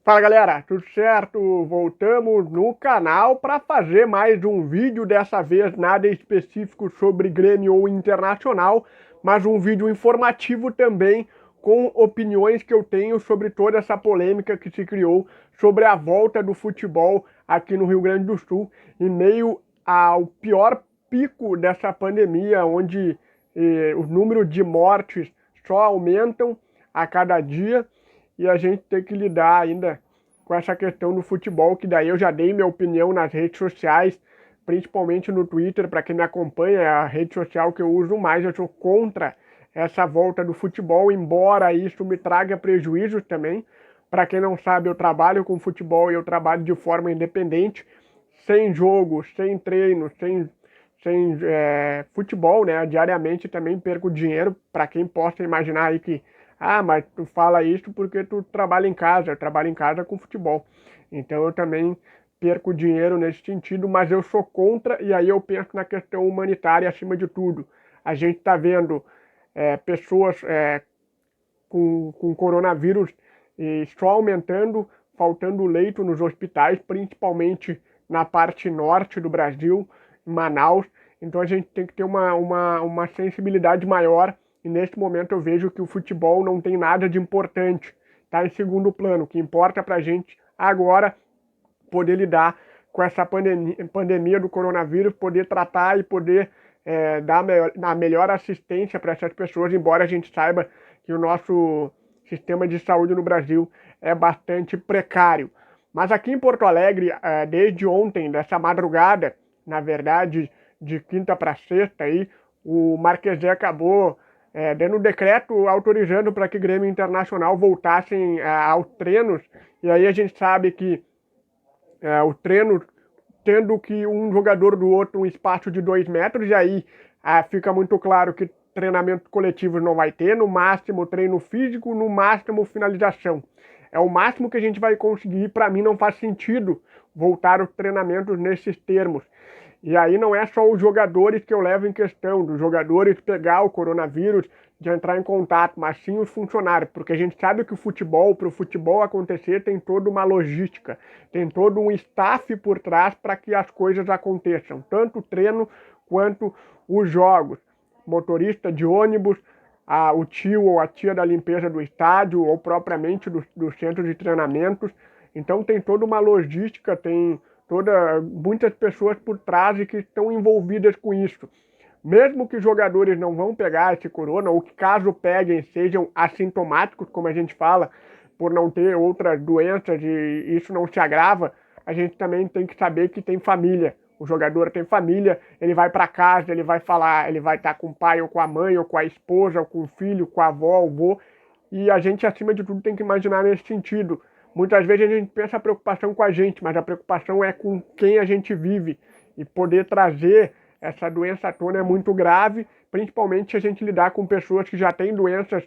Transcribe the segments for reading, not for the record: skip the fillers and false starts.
Fala galera, tudo certo? Voltamos no canal para fazer mais um vídeo, dessa vez nada específico sobre Grêmio ou Internacional, mas um vídeo informativo também com opiniões que eu tenho sobre toda essa polêmica que se criou sobre a volta do futebol aqui no Rio Grande do Sul, em meio ao pior pico dessa pandemia, onde o número de mortes só aumentam a cada dia. E a gente tem que lidar ainda com essa questão do futebol, que daí eu já dei minha opinião nas redes sociais, principalmente no Twitter. Para quem me acompanha, é a rede social que eu uso mais. Eu sou contra essa volta do futebol, embora isso me traga prejuízos também. Para quem não sabe, eu trabalho com futebol e eu trabalho de forma independente, sem jogo, sem treino, sem futebol, né? Diariamente também perco dinheiro. Para quem possa imaginar aí que mas tu fala isso porque tu trabalha em casa. Eu trabalho em casa com futebol. Então eu também perco dinheiro nesse sentido, mas eu sou contra, e aí eu penso na questão humanitária acima de tudo. A gente está vendo pessoas com coronavírus só aumentando, faltando leito nos hospitais, principalmente na parte norte do Brasil, em Manaus. Então a gente tem que ter uma sensibilidade maior. E neste momento eu vejo que o futebol não tem nada de importante, está em segundo plano. O que importa para a gente agora poder lidar com essa pandemia do coronavírus, poder tratar e poder dar a melhor assistência para essas pessoas, embora a gente saiba que o nosso sistema de saúde no Brasil é bastante precário. Mas aqui em Porto Alegre, desde ontem, dessa madrugada, na verdade, de quinta para sexta, aí, o Marquesan acabou dando um decreto autorizando para que Grêmio Internacional voltassem aos treinos. E aí a gente sabe que o treino, tendo que um jogador do outro um espaço de 2 metros, e aí fica muito claro que treinamento coletivo não vai ter, no máximo treino físico, no máximo finalização. É o máximo que a gente vai conseguir. Para mim não faz sentido voltar os treinamentos nesses termos. E aí não é só os jogadores que eu levo em questão, dos jogadores pegar o coronavírus, de entrar em contato, mas sim os funcionários, porque a gente sabe que o futebol, para o futebol acontecer, tem toda uma logística, tem todo um staff por trás para que as coisas aconteçam, tanto o treino quanto os jogos. Motorista de ônibus, o tio ou a tia da limpeza do estádio, ou propriamente do centro de treinamentos. Então tem toda uma logística, tem muitas pessoas por trás e que estão envolvidas com isso. Mesmo que jogadores não vão pegar esse corona, ou que caso peguem sejam assintomáticos, como a gente fala, por não ter outras doenças e isso não se agrava, a gente também tem que saber que tem família. O jogador tem família, ele vai para casa, ele vai falar, ele vai estar com o pai ou com a mãe, ou com a esposa, ou com o filho, com a avó, o avô, e a gente, acima de tudo, tem que imaginar nesse sentido. Muitas vezes a gente pensa a preocupação com a gente, mas a preocupação é com quem a gente vive, e poder trazer essa doença à tona é muito grave, principalmente se a gente lidar com pessoas que já têm doenças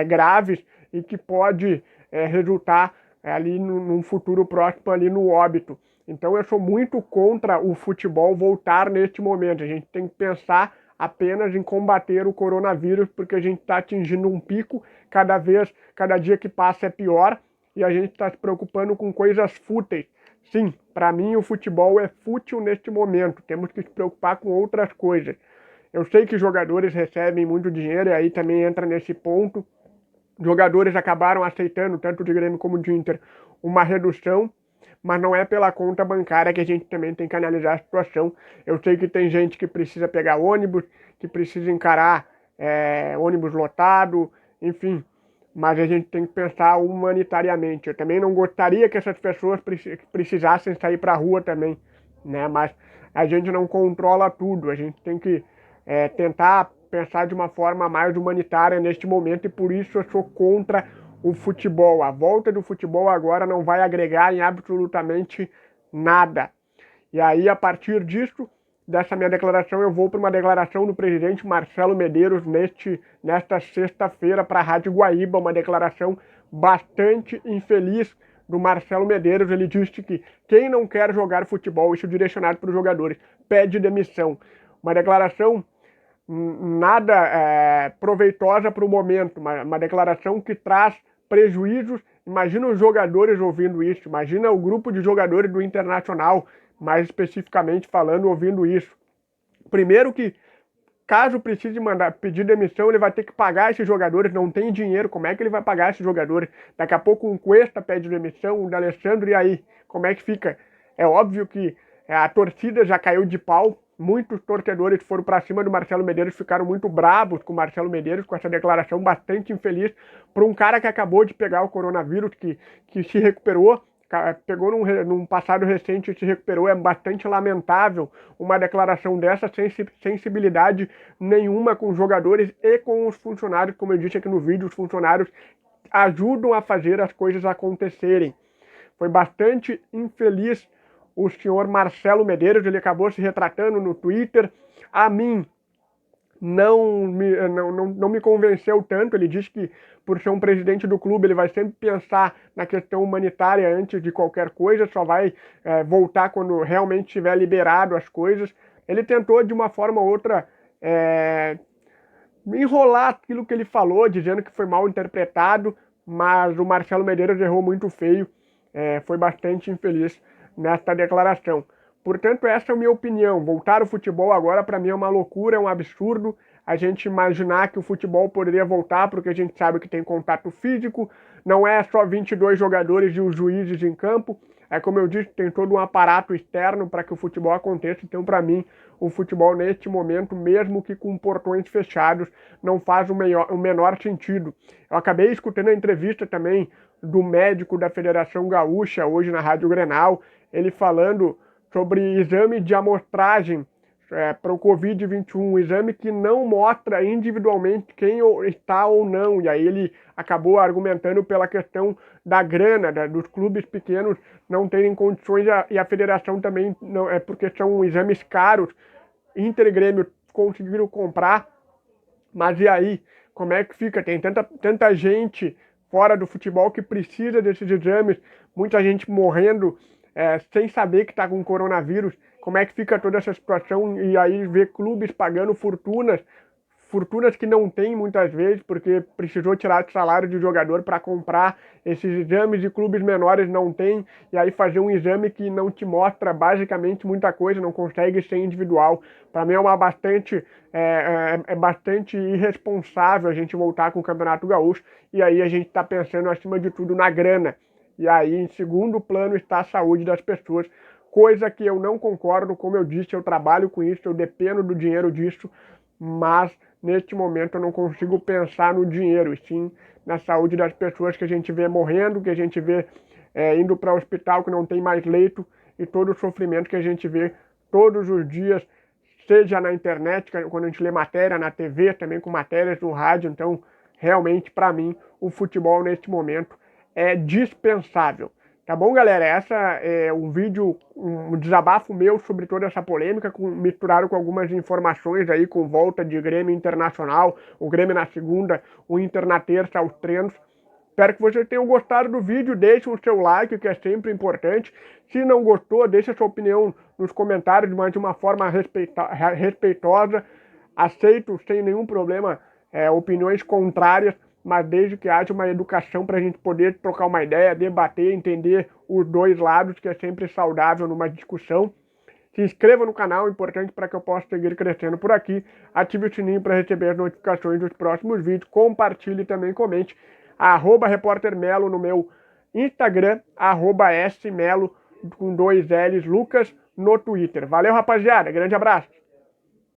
graves e que pode resultar ali num futuro próximo ali no óbito. Então eu sou muito contra o futebol voltar neste momento. A gente tem que pensar apenas em combater o coronavírus, porque a gente está atingindo um pico, cada dia que passa é pior, e a gente está se preocupando com coisas fúteis. Sim, para mim o futebol é fútil neste momento, temos que se preocupar com outras coisas. Eu sei que jogadores recebem muito dinheiro, e aí também entra nesse ponto. Jogadores acabaram aceitando, tanto de Grêmio como de Inter, uma redução, mas não é pela conta bancária que a gente também tem que analisar a situação. Eu sei que tem gente que precisa pegar ônibus, que precisa encarar ônibus lotado, enfim, mas a gente tem que pensar humanitariamente. Eu também não gostaria que essas pessoas precisassem sair para a rua também, né? Mas a gente não controla tudo, a gente tem que tentar pensar de uma forma mais humanitária neste momento, e por isso eu sou contra o futebol. A volta do futebol agora não vai agregar em absolutamente nada. E aí, a partir disso, dessa minha declaração, eu vou para uma declaração do presidente Marcelo Medeiros nesta sexta-feira para a Rádio Guaíba, uma declaração bastante infeliz do Marcelo Medeiros. Ele disse que quem não quer jogar futebol, isso direcionado para os jogadores, pede demissão. Uma declaração nada proveitosa para o momento, uma declaração que traz prejuízos Imagina os jogadores ouvindo isso, imagina o grupo de jogadores do Internacional, mais especificamente falando, ouvindo isso. Primeiro que, caso precise pedir demissão, ele vai ter que pagar esses jogadores, não tem dinheiro, como é que ele vai pagar esses jogadores? Daqui a pouco um Cuesta pede demissão, um D'Alessandro, e aí? Como é que fica? É óbvio que a torcida já caiu de pau, muitos torcedores foram para cima do Marcelo Medeiros, ficaram muito bravos com o Marcelo Medeiros, com essa declaração bastante infeliz, para um cara que acabou de pegar o coronavírus, que se recuperou, pegou num passado recente e se recuperou. É bastante lamentável uma declaração dessa, sem sensibilidade nenhuma com os jogadores e com os funcionários. Como eu disse aqui no vídeo, os funcionários ajudam a fazer as coisas acontecerem. Foi bastante infeliz o senhor Marcelo Medeiros, ele acabou se retratando no Twitter. A mim não me convenceu tanto. Ele disse que, por ser um presidente do clube, ele vai sempre pensar na questão humanitária antes de qualquer coisa, só vai voltar quando realmente tiver liberado as coisas. Ele tentou, de uma forma ou outra, enrolar aquilo que ele falou, dizendo que foi mal interpretado, mas o Marcelo Medeiros errou muito feio, foi bastante infeliz nesta declaração. Portanto, essa é a minha opinião. Voltar ao futebol agora, para mim, é uma loucura, é um absurdo a gente imaginar que o futebol poderia voltar, porque a gente sabe que tem contato físico, não é só 22 jogadores e os juízes em campo, é como eu disse, tem todo um aparato externo para que o futebol aconteça. Então, para mim, o futebol neste momento, mesmo que com portões fechados, não faz o menor sentido. Eu acabei escutando a entrevista também do médico da Federação Gaúcha, hoje na Rádio Grenal, ele falando sobre exame de amostragem para o Covid-21, um exame que não mostra individualmente quem está ou não, e aí ele acabou argumentando pela questão da grana, dos clubes pequenos não terem condições, e a federação também, não, porque são exames caros. Inter e Grêmio conseguiram comprar, mas e aí? Como é que fica? Tem tanta gente fora do futebol que precisa desses exames, muita gente morrendo sem saber que está com coronavírus. Como é que fica toda essa situação? E aí ver clubes pagando fortunas que não tem muitas vezes, porque precisou tirar de salário de jogador para comprar esses exames, e clubes menores não tem, e aí fazer um exame que não te mostra basicamente muita coisa, não consegue ser individual. Para mim é bastante irresponsável a gente voltar com o Campeonato Gaúcho, e aí a gente está pensando acima de tudo na grana. E aí, em segundo plano, está a saúde das pessoas, coisa que eu não concordo. Como eu disse, eu trabalho com isso, eu dependo do dinheiro disso, mas neste momento eu não consigo pensar no dinheiro, e sim na saúde das pessoas que a gente vê morrendo, que a gente vê indo para o hospital, que não tem mais leito, e todo o sofrimento que a gente vê todos os dias, seja na internet, quando a gente lê matéria, na TV, também com matérias no rádio. Então, realmente, para mim, o futebol neste momento é dispensável. Tá bom, galera? Essa é um vídeo, um desabafo meu sobre toda essa polêmica, misturado com algumas informações aí, com volta de Grêmio Internacional, o Grêmio na segunda, o Inter na terça aos treinos. Espero que vocês tenham gostado do vídeo, deixe o seu like, que é sempre importante. Se não gostou, deixe a sua opinião nos comentários, mas de uma forma respeitosa. Aceito sem nenhum problema opiniões contrárias, mas desde que haja uma educação para a gente poder trocar uma ideia, debater, entender os dois lados, que é sempre saudável numa discussão. Se inscreva no canal, importante para que eu possa seguir crescendo por aqui. Ative o sininho para receber as notificações dos próximos vídeos. Compartilhe e também comente. @repórtermelo no meu Instagram, @smelo com 2 L's, Lucas no Twitter. Valeu, rapaziada. Grande abraço.